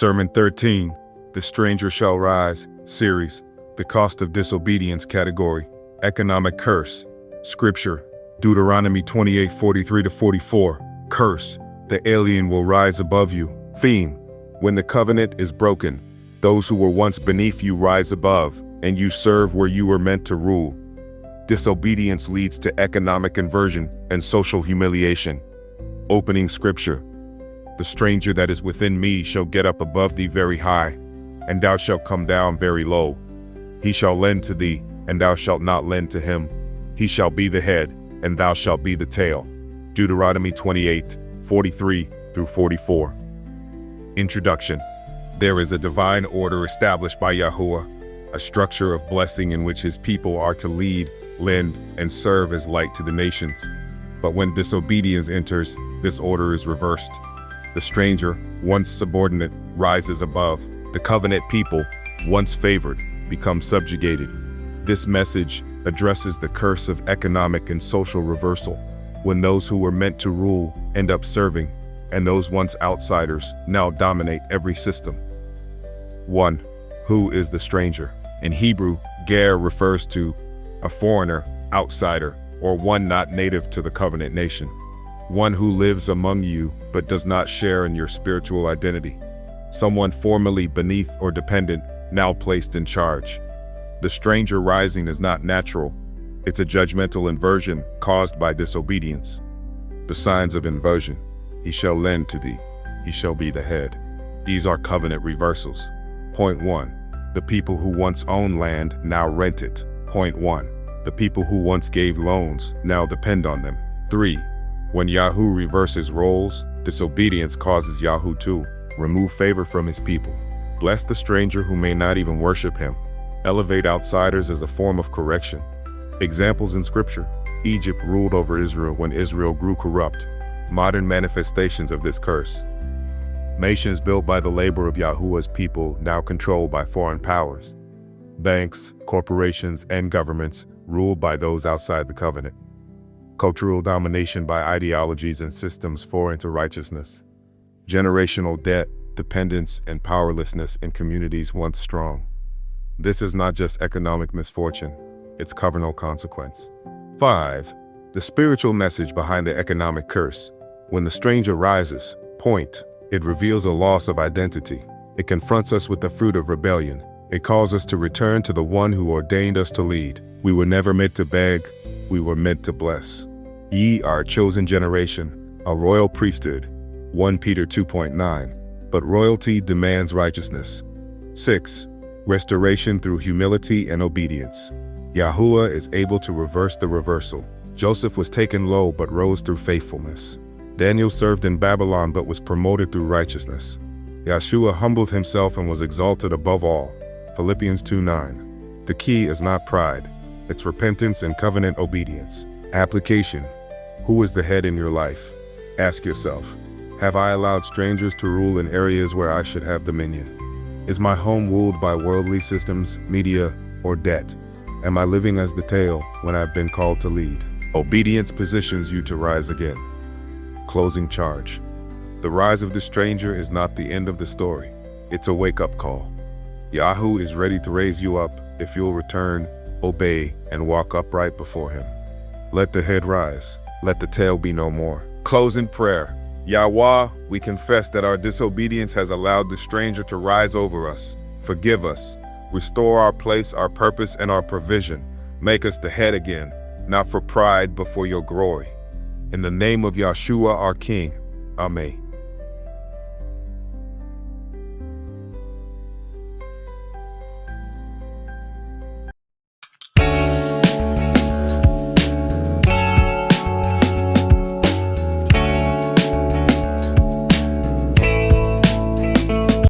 Sermon 13, The Stranger Shall Rise, Series, The Cost of Disobedience Category, Economic Curse. Scripture, Deuteronomy 28:43-44, Curse, the alien will rise above you. Theme, when the covenant is broken, those who were once beneath you rise above, and you serve where you were meant to rule. Disobedience leads to economic inversion and social humiliation. Opening scripture, the stranger that is within me shall get up above thee very high, and thou shalt come down very low. He shall lend to thee, and thou shalt not lend to him. He shall be the head, and thou shalt be the tail. Deuteronomy 28:43-44. Introduction. There is a divine order established by Yahuwah, a structure of blessing in which his people are to lead, lend, and serve as light to the nations. But when disobedience enters, this order is reversed. The stranger, once subordinate, rises above. The covenant people, once favored, become subjugated. This message addresses the curse of economic and social reversal, when those who were meant to rule end up serving, and those once outsiders now dominate every system. 1. Who is the stranger? In Hebrew, ger refers to a foreigner, outsider, or one not native to the covenant nation. One who lives among you but does not share in your spiritual identity. Someone formerly beneath or dependent, now placed in charge. The stranger rising is not natural. It's a judgmental inversion caused by disobedience. The signs of inversion. He shall lend to thee. He shall be the head. These are covenant reversals. Point 1. The people who once owned land now rent it. Point 1. The people who once gave loans now depend on them. 3. When Yahoo reverses roles, disobedience causes Yahoo to remove favor from his people, bless the stranger who may not even worship him, elevate outsiders as a form of correction. Examples in Scripture. Egypt ruled over Israel when Israel grew corrupt. Modern manifestations of this curse. Nations built by the labor of Yahuwah's people now controlled by foreign powers. Banks, corporations, and governments ruled by those outside the covenant. Cultural domination by ideologies and systems foreign to righteousness. Generational debt, dependence, and powerlessness in communities once strong. This is not just economic misfortune, it's covenantal consequence. 5. The spiritual message behind the economic curse. When the stranger rises, point, it reveals a loss of identity. It confronts us with the fruit of rebellion. It calls us to return to the one who ordained us to lead. We were never meant to beg, we were meant to bless. Ye are a chosen generation, a royal priesthood. 1 Peter 2.9. But royalty demands righteousness. 6. Restoration through humility and obedience. Yahuwah is able to reverse the reversal. Joseph was taken low but rose through faithfulness. Daniel served in Babylon but was promoted through righteousness. Yeshua humbled himself and was exalted above all. Philippians 2:9. The key is not pride, it's repentance and covenant obedience. Application. Who is the head in your life? Ask yourself, have I allowed strangers to rule in areas where I should have dominion? Is my home ruled by worldly systems, media, or debt? Am I living as the tail when I've been called to lead? Obedience positions you to rise again. Closing charge. The rise of the stranger is not the end of the story. It's a wake-up call. Yahoo is ready to raise you up if you'll return, obey, and walk upright before him. Let the head rise. Let the tail be no more. Close in prayer. Yahweh, we confess that our disobedience has allowed the stranger to rise over us. Forgive us. Restore our place, our purpose, and our provision. Make us the head again, not for pride, but for your glory. In the name of Yeshua, our King. Amen.